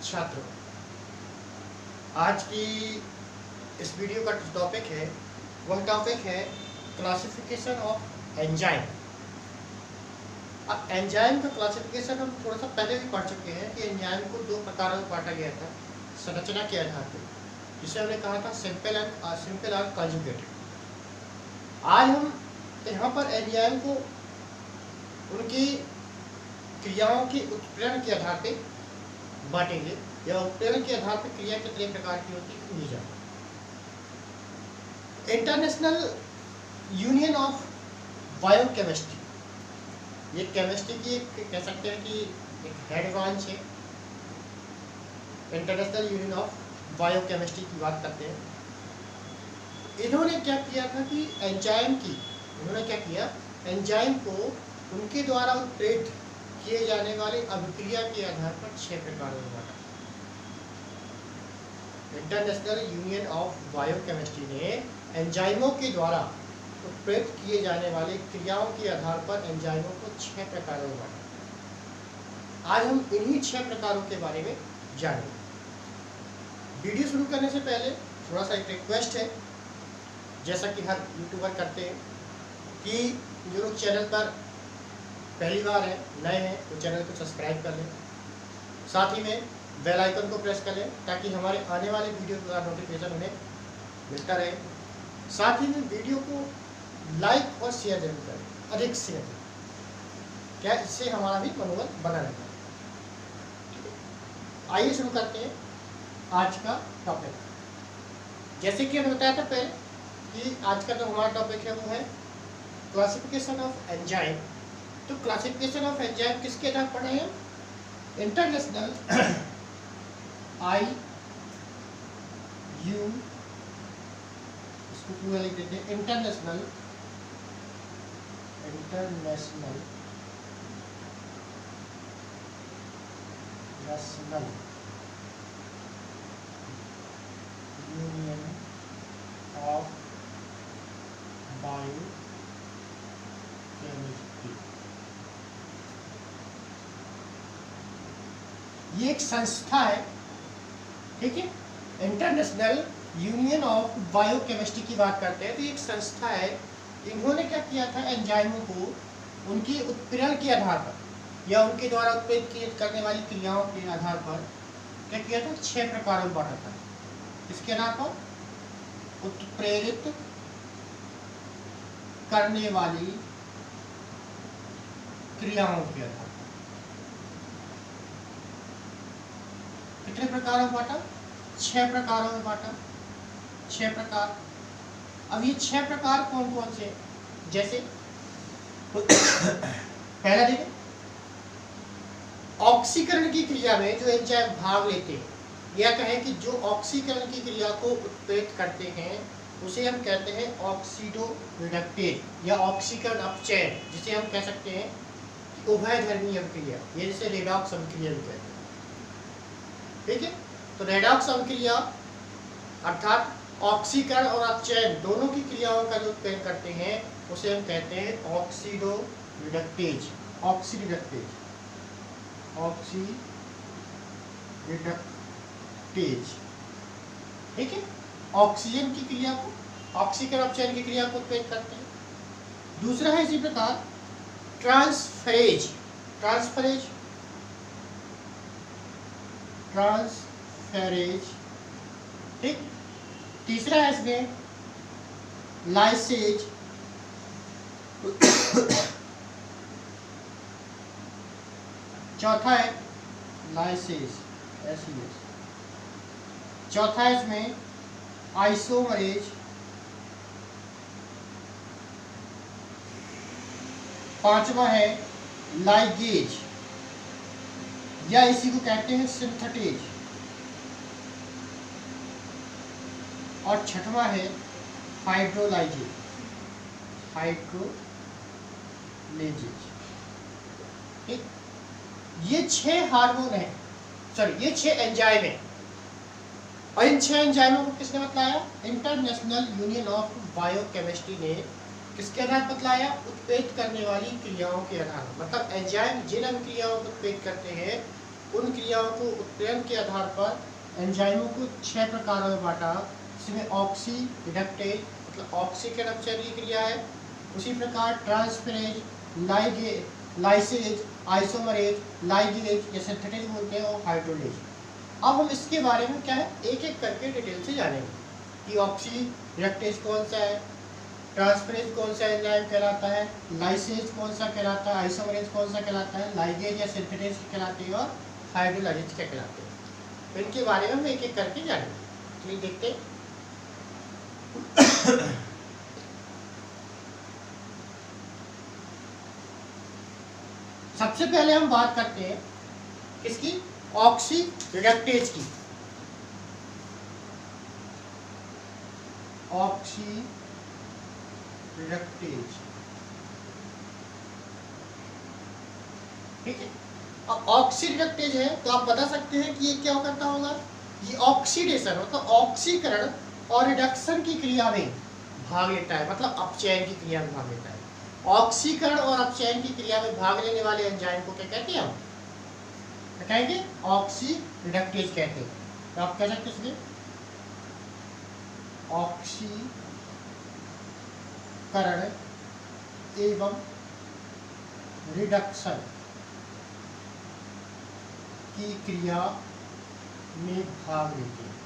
छात्रों, आज की इस वीडियो का टॉपिक है, वह टॉपिक है क्लासिफिकेशन ऑफ एंजाइम। अब एंजाइम का क्लासिफिकेशन हम थोड़ा सा पहले भी पढ़ चुके हैं कि एंजाइम को दो प्रकारों में बांटा गया था संरचना के आधार पर, जिसे हमने कहा था सिंपल और कंजुगेटेड। आज हम यहाँ पर एंजाइम को उनकी क्रियाओं के उत्प्रेरण के आधार पर बांटेंगे या उत्प्रेरण के आधार पर क्रिया कितने प्रकार की होती है समझी जाए। इंटरनेशनल यूनियन ऑफ बायोकेमिस्ट्री, ये केमिस्ट्री की कह सकते हैं कि एक हेड ब्रांच है। इंटरनेशनल यूनियन ऑफ बायोकेमिस्ट्री की बात करते हैं। इन्होंने क्या किया था कि एंजाइम को उनके द्वारा उत्प्रेरित किए जाने वाले अभिक्रिया के आधार पर 6 प्रकारों में बांटा। इंटरनेशनल यूनियन ऑफ बायोकेमिस्ट्री ने एंजाइमों के द्वारा उत्प्रेरित किए जाने वाले क्रियाओं के आधार पर एंजाइमों को 6 प्रकारों में बांटा। आज हम इन्हीं 6 प्रकारों के बारे में जानेंगे। वीडियो शुरू करने से पहले थोड़ा सा एक रिक्वेस्ट है, जैसा कि हर यूट्यूबर करते हैं कि जो लोग चैनल पर पहली बार है, नए हैं, तो चैनल को सब्सक्राइब कर लें, साथ ही में बेल आइकन को प्रेस कर लें ताकि हमारे आने वाले वीडियो का नोटिफिकेशन उन्हें मिलता रहे। साथ ही में वीडियो को लाइक और शेयर जरूर करें, अधिक से अधिक, क्या इससे हमारा भी मनोबल बना रहता है। आइए शुरू करते हैं आज का टॉपिक। जैसे कि हमने बताया था पहले कि आज का जो हमारा टॉपिक है वो है क्लासिफिकेशन ऑफ एंजाइम। तो क्लासिफिकेशन ऑफ एंजाइम किसके आधार पर है? इंटरनेशनल IU, इसको पूरा लिख देते हैं, इंटरनेशनल यूनियन ऑफ बायोकेमिस्ट्री। ये एक संस्था है, ठीक है। इंटरनेशनल यूनियन ऑफ बायोकेमिस्ट्री की बात करते हैं तो एक संस्था है। इन्होंने क्या किया था, एंजाइमों को उनकी उत्प्रेरण के आधार पर या उनके द्वारा उत्प्रेरित करने वाली क्रियाओं के आधार पर क्या किया था, 6 प्रकारों में बांटा था। इसके आधार पर उत्प्रेरित करने वाली क्रियाओं के आधार पर कितने प्रकारों में बांटा? 6 प्रकारों में बांटा। 6 प्रकार। अब ये 6 प्रकार कौन कौन से? जैसे पहला देखें, ऑक्सीकरण की क्रिया में जो एंजाइम भाग लेते हैं या कहें कि जो ऑक्सीकरण की क्रिया को उत्प्रेरित करते हैं उसे हम कहते हैं ऑक्सीडो रिडक्टेज या ऑक्सीकरण अपचयन, जिसे हम कह सकते हैं उभयधर्मी अभिक्रिया, ये जैसे रेडॉक्स अभिक्रिया भी कहते हैं, ठीक है। तो रेडॉक्स अभिक्रिया अर्थात ऑक्सीकरण और अपचयन दोनों की क्रियाओं का जो उत्प्रेरण करते हैं उसे हम कहते हैं ऑक्सीडो रिडक्टेज, ठीक है। ऑक्सीजन की क्रिया को, ऑक्सीकरण अपचयन की क्रिया को उत्प्रेरित करते हैं। दूसरा है इसी प्रकार ट्रांसफरेज, ठीक। तीसरा है इसमें लाइसेज, चौथा है लाइसेज, चौथा है इसमें आइसोमरेज, पांचवा है लाइगेज या इसी को कहते हैं सिंथेटेज, और छठवां है हाइड्रोलाइजेज, ठीक। ये 6 हार्मोन है, ये 6 एंजाइम है। और इन 6 एंजाइमों को किसने बतलाया? इंटरनेशनल यूनियन ऑफ बायोकेमिस्ट्री ने किसके आधार पर बतलाया? उत्प्रेरित करने वाली क्रियाओं के आधार पर। मतलब एंजाइम जिन अभिक्रियाओं को उत्प्रेरित करते हैं उन क्रियाओं को उत्प्रेरण के आधार पर एंजाइमों को 6 प्रकारों में बांटा, जिसमें ऑक्सी रिडक्टेज मतलब ऑक्सीकरण अपचयन की क्रिया है, उसी प्रकार ट्रांसफेरेज, लाइसेज, आइसोमरेज, लाइगेज या सिंथेटिक बोलते हैं, और हाइड्रोलेज। अब हम इसके बारे में क्या है एक एक करके डिटेल से जानेंगे कि ऑक्सी रिडक्टेज कौन सा है, ट्रांसफेरेज कौन सा एंजाइम कहलाता है, लाइसेज कौन सा कहलाता है, आइसोमरेज कौन सा कहलाता है, लाइगेज या सिंथेटेज कहलाती है, और हाइड्रोलाइजेज क्या कहलाते हैं। तो इनके बारे में हम एक एक करके जानेंगे। चलिए देखते हैं। सबसे पहले हम बात करते हैं किसकी, ऑक्सी रिडक्टेज की। ऑक्सी रिडक्टेज, ठीक है। अब ऑक्सी रिडक्टेज है तो आप बता सकते हैं कि ये क्या करता होगा, ये ऑक्सीडेशन मतलब ऑक्सीकरण और रिडक्शन की क्रिया में भाग लेता है, मतलब अपचयन की क्रिया में भाग लेता है। ऑक्सीकरण और अपचयन की क्रिया में भाग लेने वाले एंजाइम को क्या कहते हैं, हम क्या कहेंगे, ऑक्सी रिडक्टेज कहते हैं। तो आप कह सकते हैं इसलिए ऑक्सीकरण एवं रिडक्शन की क्रिया में भाग लेते हैं।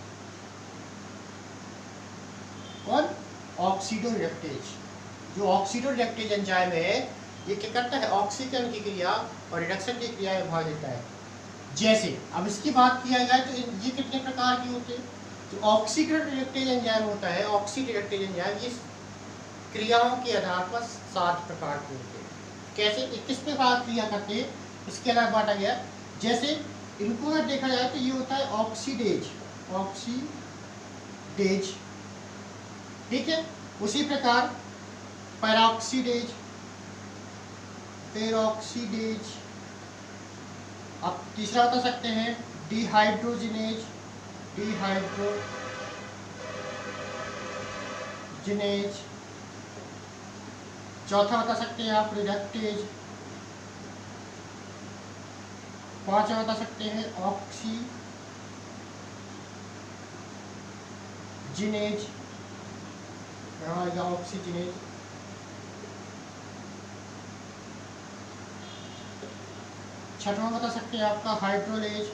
कौन, ऑक्सीडो रिडक्टेज। जो ऑक्सीडो रिडक्टेज एंजाइम है ये क्या करता है, ऑक्सीकरण की क्रिया और रिडक्शन की क्रिया में भाग लेता है। जैसे अब इसकी बात किया जाए तो ये कितने प्रकार के होते हैं। जो ऑक्सीकरण रिडक्टेज एंजाइम होता है, ऑक्सी रिडक्टेज एंजाइम, ये क्रियाओं के आधार पर 7 प्रकार के होते हैं। कैसे, 21 प्रकार क्रिया करते हैं, इसके अलावा बांटा गया। जैसे इनको अगर देखा जाए तो ये होता है ऑक्सीडेज, ऑक्सीडेज, ठीक है। उसी प्रकार पेरोक्सीडेज, पेरोक्सीडेज। अब तीसरा बता सकते हैं डिहाइड्रोजिनेज, डिहाइड्रोजिनेज। चौथा बता सकते हैं आप रिडक्टेज। पांचवा बता सकते हैं ऑक्सीजिनेज, यहाँ आएगा ऑक्सीजिनेज। छठवां बता सकते हैं आपका हाइड्रोलेज,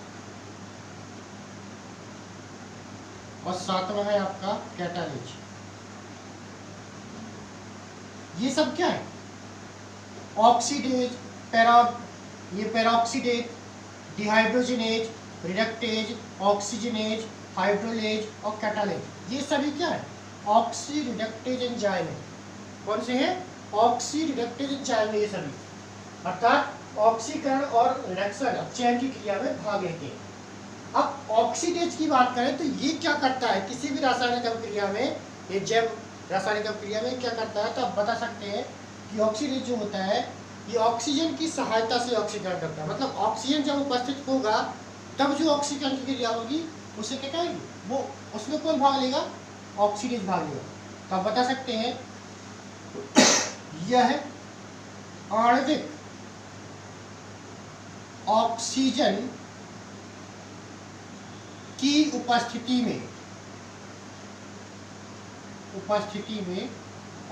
और सातवां है आपका कैटालेज। ये सब क्या है, ऑक्सीडेज, ये पेरोक्सीडेज, डिहाइड्रोजिनेज, रिडक्टेज, ऑक्सीजिनेज, हाइड्रोलेज और कैटालेज, ये सभी क्या है, ऑक्सी रिडक्टेज एंजाइम है। कौन से हैं, ऑक्सी रिडक्टेज एंजाइम है ये सभी, अर्थात ऑक्सीकरण और रिडक्शन अपचयन की क्रिया में भाग लेते हैं। अब ऑक्सीडेज की बात करें तो ये क्या करता है, किसी भी रासायनिक अभिक्रिया में, ये जैव रासायनिक अभिक्रिया में क्या करता है, तो आप बता सकते हैं कि ऑक्सीडेज जो होता है ये ऑक्सीजन की सहायता से ऑक्सीकरण करता है। मतलब ऑक्सीजन जब उपस्थित होगा तब जो ऑक्सीकरण की क्रिया होगी उसे क्या कहेंगे, वो उसमें कौन भाग लेगा, ऑक्सीडेज भाग लेगा। तो आप बता सकते हैं यह आणविक ऑक्सीजन की उपस्थिति में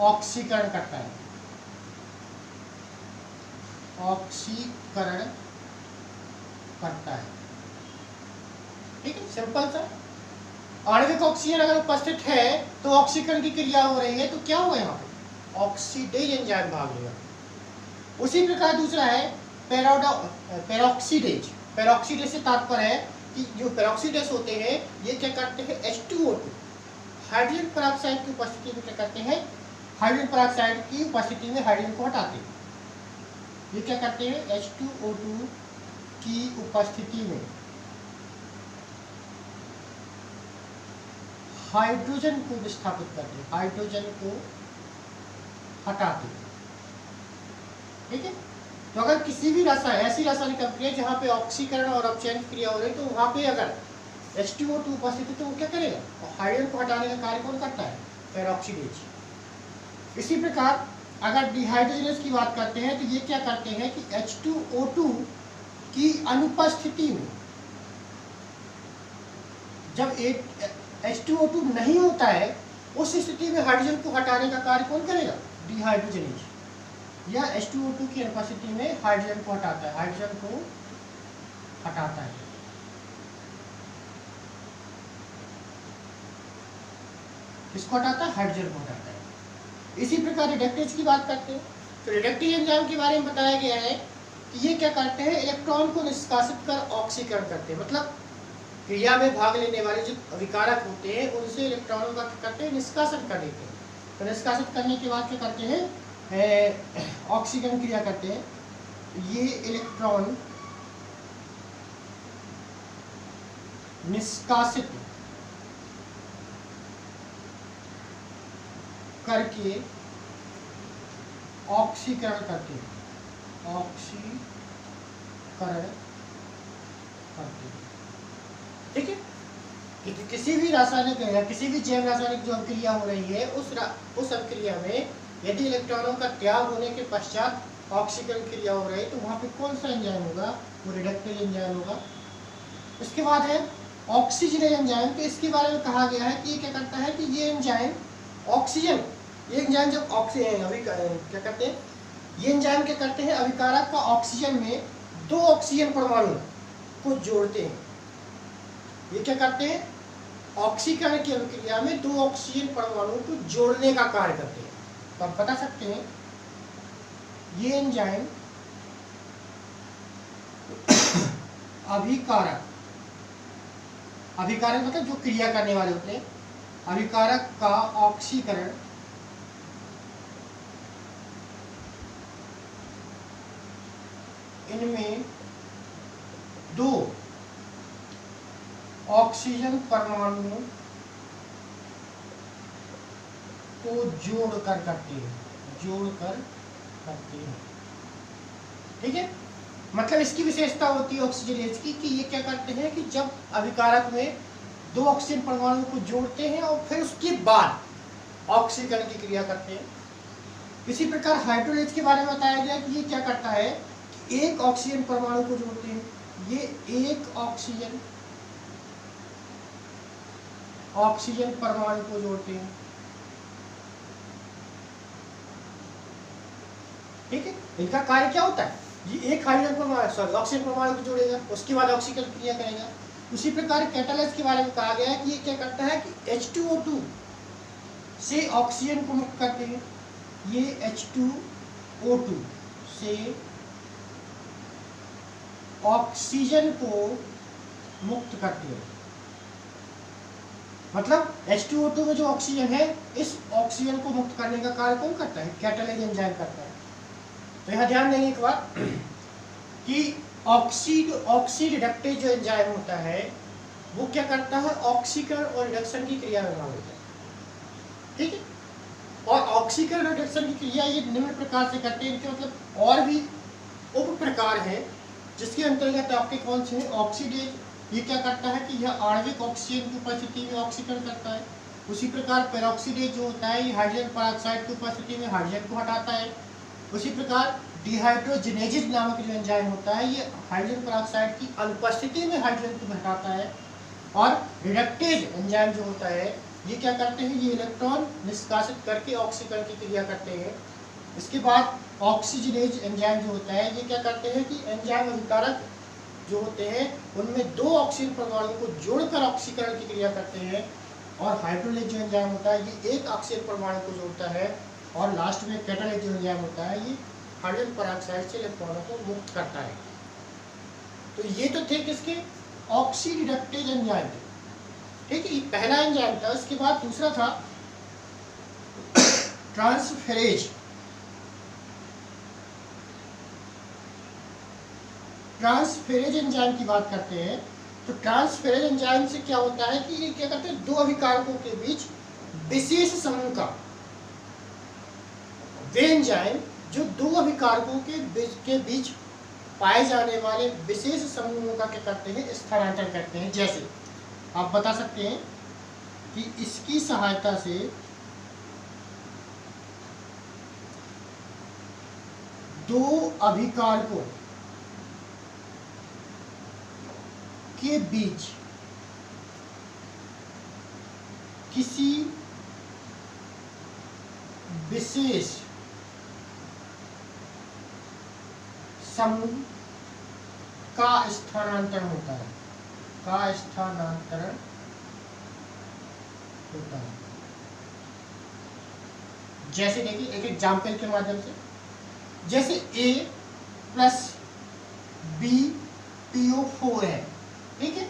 ऑक्सीकरण करता है, ऑक्सीकरण करता है, ठीक है, सिंपल सा। आणविक ऑक्सीजन अगर उपस्थित है तो ऑक्सीकरण की क्रिया हो रही है, तो क्या होगा यहाँ पे, ऑक्सीडेज एंजाइम भाग लेगा। उसी प्रकार दूसरा है पेरोक्सीडेज। पेरोक्सीडेज से तात्पर्य है कि जो पेरोक्सीडेज होते हैं ये क्या करते हैं, H2O2 हाइड्रोजन पेरोक्साइड की उपस्थिति में क्या करते हैं, हाइड्रोजन पेरोक्साइड की उपस्थिति में हाइड्रोजन को हटाते हैं। ये क्या करते हैं, H2O2 की उपस्थिति में हाइड्रोजन को विस्थापित करते हैं, हाइड्रोजन को हटाते हैं, ठीक है। तो अगर किसी भी ऐसी रासायनिक अभिक्रिया जहाँ पे ऑक्सीकरण और अपचयन क्रिया हो रही है तो वहाँ पे अगर H2O2 उपस्थित है तो वो क्या करेगा, हाइड्रोजन को हटाने का कार्य कौन करता है, पेरोक्सीडेज। इसी प्रकार अगर डिहाइड्रोजिनेज की बात करते हैं तो ये क्या करते हैं कि H2O2 की अनुपस्थिति में, जब H2O2 नहीं होता है, उस स्थिति में हाइड्रोजन को हटाने का कार्य कौन करेगा? डिहाइड्रोजनेज। या H2O2 की अनुपस्थिति में हाइड्रोजन को हटाता है, हाइड्रोजन को हटाता है। किसको हटाता है? हाइड्रोजन को हटाता है। इसी प्रकार रिडक्टेज की बात करते हैं, तो रिडक्टिव एंजाइम के बारे में बताया गया है कि ये क्या करते हैं? इलेक्ट्रॉन को निष्कासित कर ऑक्सीकरण करते हैं। मतलब क्रिया में भाग लेने वाले जो अभिकारक होते हैं उनसे इलेक्ट्रॉनों का क्या करते हैं? निष्कासन कर देते हैं। तो निष्कासित करने के बाद क्या करते हैं? ऑक्सीकरण क्रिया करते हैं। ये इलेक्ट्रॉन निष्कासित करके ऑक्सीकरण करते हैं, ऑक्सीकरण करते हैं। ठीक है, किसी भी रासायनिक या किसी भी जैव रासायनिक जो अभिक्रिया हो रही है, उस अभिक्रिया में यदि इलेक्ट्रॉनों का त्याग होने के पश्चात ऑक्सीकरण क्रिया हो रही है, तो वहाँ पे कौन सा एंजाइम होगा? वो रिडक्टिव एंजाइम होगा। इसके बाद है ऑक्सीजनेज एंजाइम। तो इसके बारे में कहा गया है कि ये क्या करता है कि ये एंजाइम ऑक्सीजन, ये एंजाइम जब क्या करते हैं? ये एंजाइम क्या करते हैं? अभिकारक का ऑक्सीजन में 2 ऑक्सीजन परमाणु को जोड़ते हैं। ये क्या करते हैं? ऑक्सीकरण की अभिक्रिया में 2 ऑक्सीजन परमाणु को जोड़ने का कार्य करते हैं। तो आप बता सकते हैं ये एंजाइम अभिकारक मतलब जो क्रिया करने वाले होते हैं, अभिकारक का ऑक्सीकरण इनमें 2 ऑक्सीजन परमाणुओं को जोड़कर करते हैं, ठीक है। मतलब इसकी विशेषता होती है ऑक्सीजनेज की कि ये क्या करते हैं कि जब अभिकारक में 2 ऑक्सीजन परमाणु को जोड़ते हैं और फिर उसके बाद ऑक्सीकरण की क्रिया करते हैं। इसी प्रकार हाइड्रोलेज के बारे में बताया गया कि ये क्या करता है कि 1 ऑक्सीजन परमाणु को जोड़ते हैं। ये 1 ऑक्सीजन परमाणु को जोड़ते हैं, ठीक है। इनका कार्य क्या होता है? ये 1 हाइड्रोजन परमाणु ऑक्सीजन परमाणु को जोड़ेगा, उसके बाद ऑक्सीकरण क्रिया करेगा। उसी प्रकार कैटालाइज के बारे में कहा गया है कि ये क्या करता है कि H2O2 से ऑक्सीजन को मुक्त करते हैं। ये H2O2 से ऑक्सीजन को मुक्त करते हैं। मतलब H2O2 में जो ऑक्सीजन है, इस ऑक्सीजन को मुक्त करने का कार्य कौन करता है? कैटालाइज एंजाइम करता है। तो यहाँ ध्यान देंगे एक बार कि ऑक्सीडिडक्टेज जो एंजाइम होता है वो क्या करता है? ऑक्सीकरण और रिडक्शन की क्रिया में भाग लेता है, ठीक है। और ऑक्सीकरण और रिडक्शन की क्रिया ये निम्न प्रकार से करते हैं। इनके मतलब और भी उप प्रकार हैं जिसके अंतर्गत आपके कौन से हैं? ऑक्सीडेज, ये क्या करता है कि यह आणविक ऑक्सीजन की उपस्थिति में ऑक्सीकरण करता है। उसी प्रकार पेरोक्सीडेज जो होता है, ये हाइड्रोजन पेरोक्साइड की उपस्थिति में हाइड्रोजन को हटाता है। उसी प्रकार डिहाइड्रोजनेजेज नामक जो एंजाइम होता है, ये हाइड्रोजन पेरोक्साइड की अनुपस्थिति में हाइड्रोजन को हटाता है। और रिडक्टेज एंजाइम जो होता है, ये क्या करते हैं? ये इलेक्ट्रॉन निष्कासित करके ऑक्सीकरण की क्रिया करते हैं। इसके बाद ऑक्सीजनेज एंजाइम जो होता है, ये क्या करते हैं कि एंजाइम अभिकारक जो होते हैं उनमें 2 ऑक्सीजन परमाणु को जोड़कर ऑक्सीकरण की क्रिया करते हैं। और हाइड्रोलेज जो एंजाइम होता है, ये 1 ऑक्सीजन परमाणु को जोड़ता है। और लास्ट में कैटालाइज जो एंजाइम होता है, ये हाइड्रोजन पेरोक्साइड से इलेक्ट्रॉनों को मुक्त करता है। तो ये तो थे किसके? ऑक्सीडिडक्टेज एंजाइम, ठीक है। ये पहला एंजाइम था। इसके बाद दूसरा था ट्रांसफेरेज। ट्रांसफेरेज एंजाइम की बात करते हैं। तो ट्रांसफेरेज एंजाइम से क्या होता है कि ये क्या करते हैं? 2 अभिकारकों के बीच विशेष समूह का, वे एंजाइम जो 2 अभिकारकों के बीच पाए जाने वाले विशेष समूहों का क्या करते हैं? स्थानांतरण करते हैं। जैसे आप बता सकते हैं कि इसकी सहायता से दो अभिकारकों के बीच किसी विशेष समूह का स्थानांतरण होता है, का स्थानांतरण होता है। जैसे देखिए एक एग्जाम्पल के माध्यम से, जैसे A प्लस बी PO4 है, ठीक है,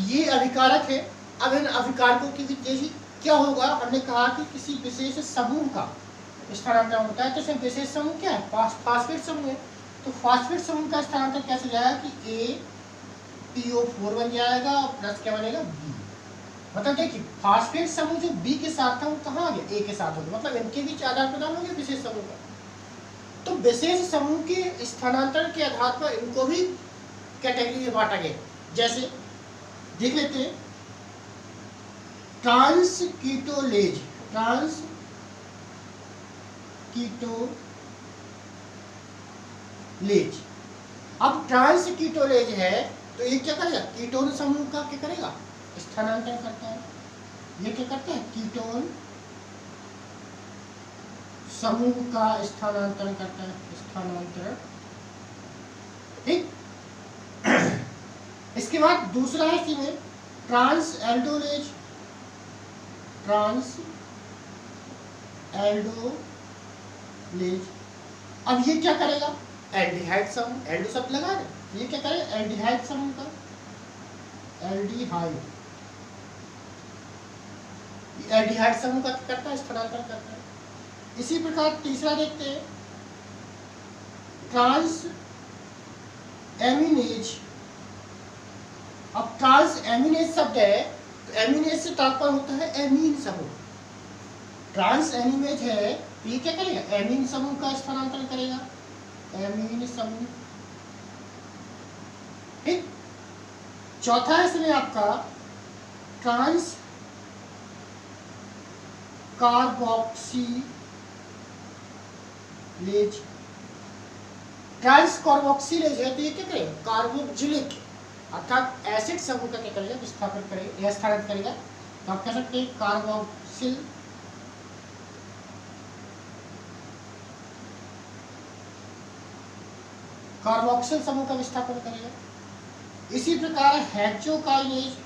ये अभिकारक है। अब इन अभिकारकों की जैसे क्या होगा, हमने कहा कि किसी विशेष समूह का स्थानांतरण होता है, तो इसमें विशेष समूह क्या है, फास्फेट समूह है। तो फास्फेट समूह का स्थानांतरण कैसे जाएगा कि A PO4 बन जाएगा और प्लस क्या बनेगा B। मतलब देखिए फास्फेट समूह जो B के साथ था वो कहाँ आ गया, A के साथ हो गया, मतलब इनके बीच आदान प्रदान हो गया विशेष समूह का। तो विशेष समूह के स्थानांतरण के आधार पर इनको भी कैटेगरी में बांटा गया। जैसे देख लेते हैं ट्रांसकीटोलेज, अब ट्रांसकीटोलेज है तो ये क्या करेगा, कीटोन समूह का क्या करेगा, स्थानांतरण करता है। ये क्या करता है, कीटोन समूह का स्थानांतरण करता है, स्थानांतरण, ठीक। इसके बाद दूसरा है इसी में ट्रांसएल्डोलेज, अब ये क्या करेगा, एल्डिहाइड समूह, एल्डो शब्द लगा रहे, ये क्या करेगा, एल्डिहाइड समूह का, एल्डिहाइड समूह का करता है, स्थानांतरण करता है। इसी प्रकार तीसरा देखते हैं ट्रांस एमिनेज। अब ट्रांस एमिनेज शब्द है तो एमिनेज से तात्पर्य होता है एमीन समूह। ट्रांस एमिनेज है तो ये क्या करेगा, एमीन समूह का स्थानांतरण करेगा, एमीन समूह, ठीक। चौथा है इसमें आपका ट्रांस कार्बोक्सिलेज। ट्रांस कार्बोक्सिलेज है तो ये क्या करेगा, कार्बोक्सिलिक अर्थात एसिड समूह का क्या करेगा, विस्थापन करेगा या स्थानांतरण करेगा। तो आप कह सकते हैं कार्बोक्सिल समूह का विस्थापन करेगा। इसी प्रकार हेक्सोकाइनेज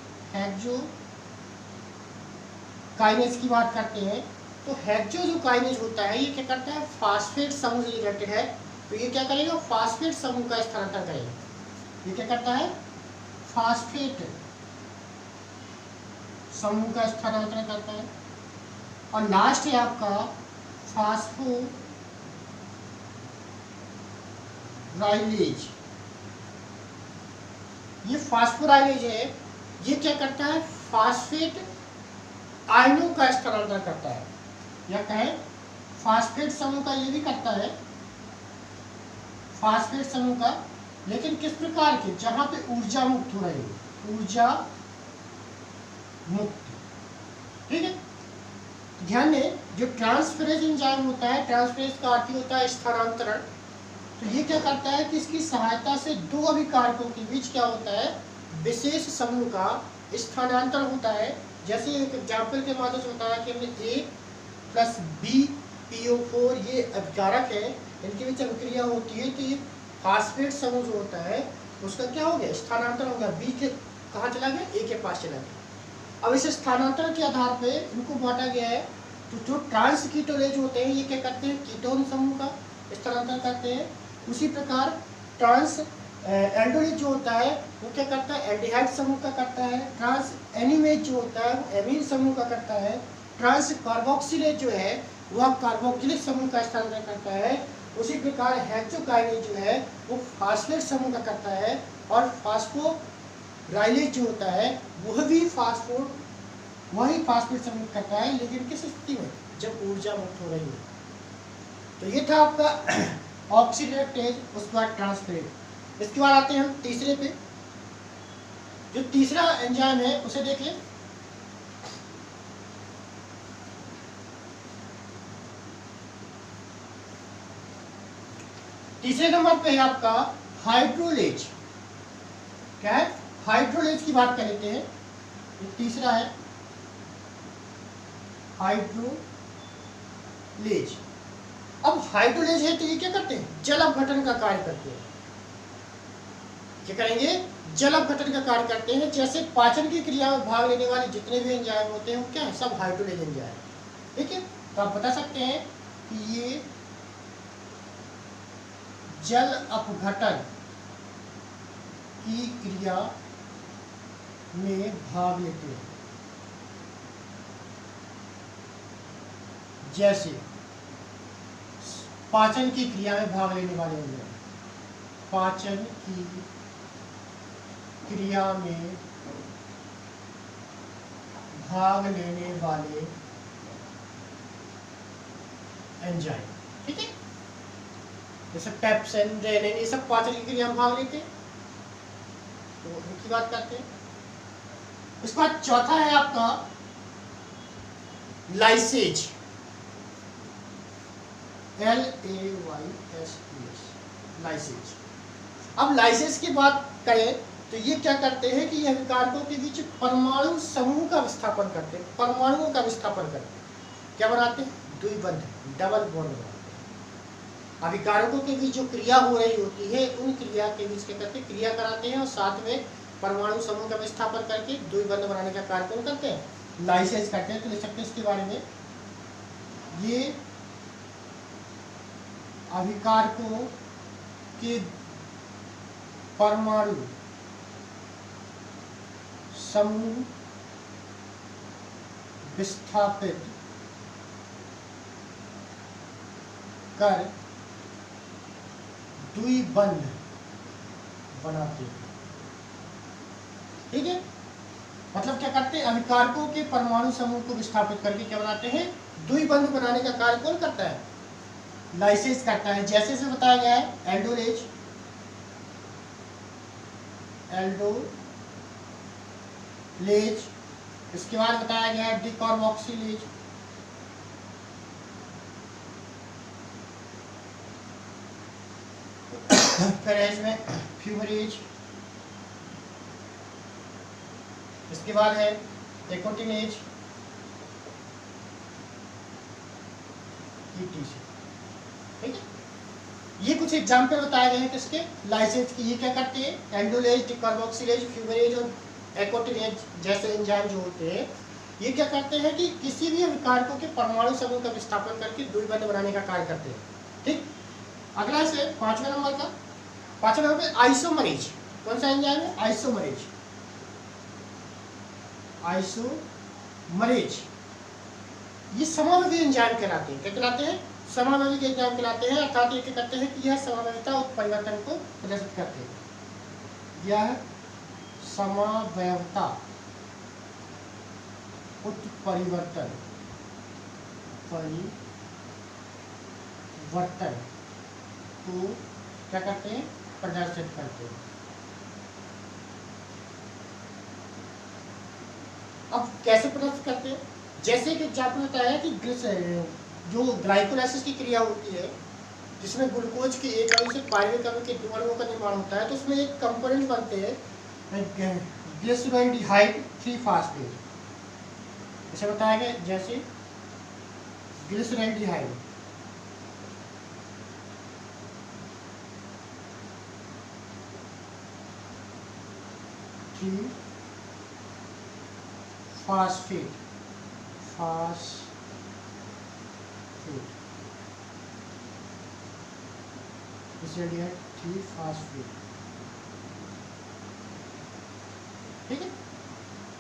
की बात करते हैं तो हेक्सो जो काइनेज होता है ये क्या करता है, फास्फेट समूह से रिलेटेड है, तो ये क्या करेगा, फास्फेट समूह का स्थानांतरण करेगा। ये क्या करता है, फास्फेट समूह का स्थानांतरण करता है। और लास्ट है आपका फास्फोराइलेज। ये फास्फोराइलेज है, ये क्या करता है, फास्फेट आयनों का स्थानांतरण करता है, या कहें फास्फेट समूह का ये भी करता है, फास्फेट समूह का, लेकिन किस प्रकार के, जहां पे ऊर्जा मुक्त हो रही है, ऊर्जा मुक्त, ठीक है। ध्यान दें जो ट्रांसफरेज एंजाइम होता है, ट्रांसफरेज का अर्थ होता है स्थानांतरण, तो ये क्या करता है कि इसकी सहायता से दो अभिकारकों के बीच क्या होता है, विशेष समूह का स्थानांतरण होता है। जैसे एक एग्जाम्पल के माध्यम से बताया कि हमने A प्लस बी PO4 ये अभिकारक है, इनके बीच अभिक्रिया होती है तो ये फास्फेट समूह जो होता है उसका क्या हो गया, स्थानांतरण हो गया, बी के कहाँ चला गया, ए के पास चला गया। अब इस स्थानांतरण के आधार पे इनको बांटा गया है। तो जो ट्रांसकीटोलेज होते हैं ये क्या करते हैं, कीटोन समूह का स्थानांतरण करते हैं। उसी प्रकार ट्रांस एल्डोलेज जो होता है वो क्या करता है, एल्डिहाइड समूह का करता है। ट्रांस एनिमेज जो होता है वो एमीन समूह का करता है। ट्रांस कार्बोक्सिलेज जो है वह कार्बोक्सिलिक समूह का स्थानांतरण करता है। उसी प्रकार हेक्सोकाइनेज जो है वो फास्फेट समूह का करता है। और फास्फोराइलेज जो होता है वही फास्फेट समूह करता है, लेकिन किस स्थिति में, जब ऊर्जा मुक्त हो रही है। तो ये था आपका ऑक्सीडेटिव, उसके बाद ट्रांसफरेज। इसके बाद आते हैं हम तीसरे पे। जो तीसरा एंजाइम है उसे देखिए, तीसरे नंबर पे है आपका हाइड्रोलेज। क्या है, हाइड्रोलेज की बात कर लेते हैं, ये तीसरा है हाइड्रोलेज। अब हाइड्रोलेज है तो ये क्या करते हैं, जल अपघटन का कार्य करते हैं। क्या करेंगे, जल अपघटन का कार्य करते हैं। जैसे पाचन की क्रिया में भाग लेने वाले जितने भी एंजाइम होते हैं वो क्या है, सब हाइड्रोलेज एंजाइम। ठीक है, तो आप बता सकते हैं कि ये जल अपघटन की क्रिया में भाग लेते हैं। जैसे पाचन की क्रिया में भाग लेने वाले एंजाइम, पाचन की क्रिया में भाग लेने वाले एंजाइम। ठीक है, जैसे पेप्सिन, रेनिन, ये सब पाचन की क्रिया में भाग लेते हैं, तो इनकी बात करते हैं। उसके बाद चौथा है आपका लाइसेज, LAYSES, लाइसेज। अब लाइसेज की बात करें तो ये क्या करते हैं कि ये अभिकारकों के बीच परमाणु समूह का विस्थापन करते हैं, परमाणुओं का विस्थापन करते हैं। क्या बनाते हैं, द्विबंध, डबल बॉन्ड बनाते हैं। अभिकारकों के बीच जो क्रिया हो रही होती है उन क्रिया के बीच क्या करते हैं, क्रिया कराते हैं और साथ में परमाणु समूह का विस्थापन करके द्विबंध बनाने का कार्य कौन करते हैं, लाइसेज करते हैं। तो लिख सकते हैं इसके बारे में, ये अभिकारकों के परमाणु समूह विस्थापित कर द्विबंध बनाते हैं। ठीक है, मतलब क्या करते हैं, अभिकारकों के परमाणु समूह को विस्थापित करके क्या बनाते हैं, द्विबंध बनाने का कार्य कौन करता है, लाइसेज करता है। जैसे से बताया गया है एल्डोलेज, एल्डोलेज, इसके बाद बताया गया है डिकार्बोक्सिलेज, फिर इसमें फ्यूमरेज, इसके बाद है एकोटिनेज, ETC। ठीक है, ये कुछ एग्जाम्पल बताए गए हैं किसके, लाइसेज की। ये क्या करते हैं, एल्डोलेज, डिकार्बोक्सिलेज, फ्यूमरेज और एकोटिनेज जैसे एंजाइम जो होते हैं, ये क्या करते हैं कि किसी भी अभिकारकों के परमाणु समूह का विस्थापन करके द्विबंध बनाने का कार्य करते हैं। ठीक, अगला है 5वें नंबर का, 5वें नंबर पे आइसोमरेज। कौन सा एंजाइम है, आइसोमरेज, आइसोमरेज। ये समावेशी एंजाइम कहलाते हैं। क्या कहलाते हैं, समावेशी एंजाइम कहलाते हैं। अर्थात ये क्या करते हैं कि यह समावेशिता उत्परिवर्तन को प्रदर्शित करते हैं। यह समावयवता उत्परिवर्तन को क्या करते हैं, प्रदर्शित करते हैं। अब कैसे प्रदर्शित करते हैं, जैसे कि एग्जाम्पल बताया है कि जो ग्लाइकोलाइसिस की क्रिया होती है जिसमें ग्लूकोज के एक अणु से पायरुविक अणु के दो अणुओं का निर्माण होता है, तो उसमें एक कंपोनेंट बनते हैं ग्लिसरॉल्डिहाइड 3-फास्फेट। इसे बताया गया जैसे ग्लिसरॉल्डिहाइड, फास्फेट, ग्लिसरॉल्डिहाइड 3-फास्फेट। ठीक है,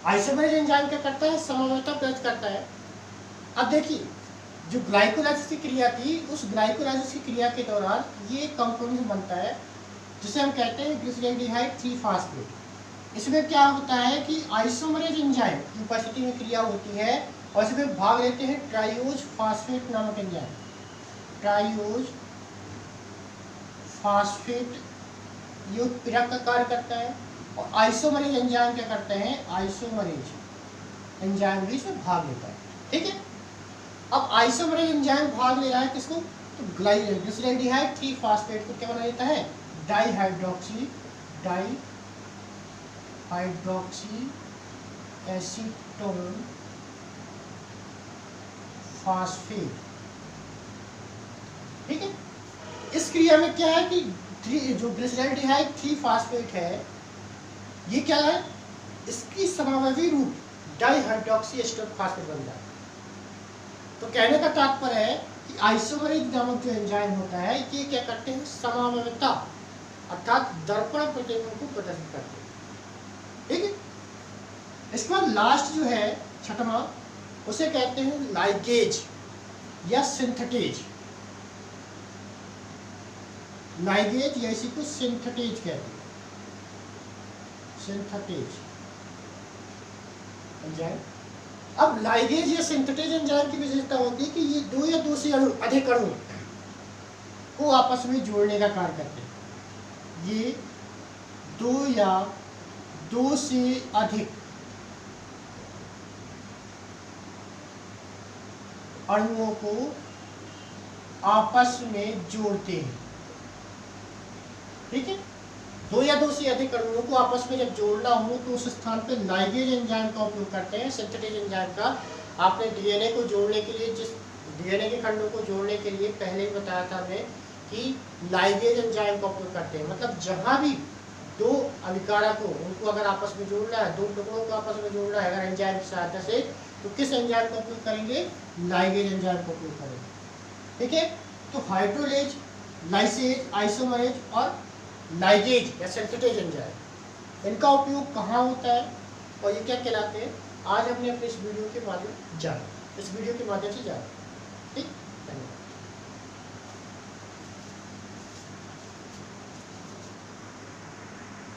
आइसोमरेज एंजाइम क्या करता है, समावयवता प्रदर्शित करता है। अब देखिए, जो ग्लाइकोलाइसिस की क्रिया थी, उस ग्लाइकोलाइसिस की क्रिया के दौरान ये कंपाउंड बनता है जिसे हम कहते हैं ग्लिसरॉल्डिहाइड 3-फास्फेट। इसमें क्या होता है कि आइसोमरेज एंजाइम की उपस्थिति में क्रिया होती है और इसमें भाग लेते हैं ट्राइओज फास्फेट नामक एंजाइम। ट्राइओज फास्फेट ये उत्प्रेरक का कार्य करता है और आइसोमरेज एंजाइम क्या करते हैं, आइसोमरेज एंजाइम भी इसमें भाग लेता है। ठीक है, अब आइसोमरेज एंजाइम भाग ले रहा है किसको, तो ग्लिसरॉल्डिहाइड 3-फास्फेट को क्या बना देता है, डाईहाइड्रोक्सी हाइड्रोक्सी एसीटोन फास्फेट। ठीक है, इस क्रिया में क्या है कि जो ग्लिसरॉल्डिहाइड 3 फास्फेट है, ये क्या है, इसकी समावयवी रूप डाइहाइड्रोक्सी एसीटोन फास्फेट बन जाता है। तो कहने का तात्पर्य है कि आइसोमरेज नामक जो एंजाइम होता है, ये क्या करते हैं, समावयवता अर्थात दर्पण प्रतिबिंब को प्रदर्शित करते हैं। ठीक है, इसके बाद लास्ट जो है छठवां, उसे कहते हैं लाइगेज या सिंथेटेज। लाइगेज या इसी को सिंथेटेज कहते हैं, सिंथेटेज एंजाइम। अब लाइगेज या सिंथेटेज एंजाइम की विशेषता होती है कि ये 2 या 2 से अधिक अणु को आपस में जोड़ने का कार्य करते हैं। ये 2 या 2 से अधिक अणुओं को आपस में जोड़ते हैं। ठीक है, 2 या 2 से अधिक अणुओं को आपस में जब जोड़ना हो तो उस स्थान पे लाइगेज एंजाइम का उपयोग करते हैं। सिंथेटेज एंजाइम का आपने डीएनए को जोड़ने के लिए, जिस डीएनए के खंडों को जोड़ने के लिए पहले ही बताया था हमने कि लाइगेज एंजाइम का उपयोग करते हैं। मतलब जहां भी 2 अभिकारक हो, उनको अगर आपस में जोड़ना है, 2 टुकड़ों को आपस में जोड़ना है अगर एंजाइम की सहायता से, तो किस एंजाइम का उपयोग करेंगे, लाइगेज एंजाइम का उपयोग करेंगे। ठीक है, तो हाइड्रोलेज, लाइसेज, आइसोमरेज और लाइगेज या सिंथेटेज एंजाइम, इनका उपयोग कहाँ होता है और ये क्या कहलाते हैं, आज हमने अपने इस वीडियो के माध्यम से जाना। ठीक, धन्यवाद।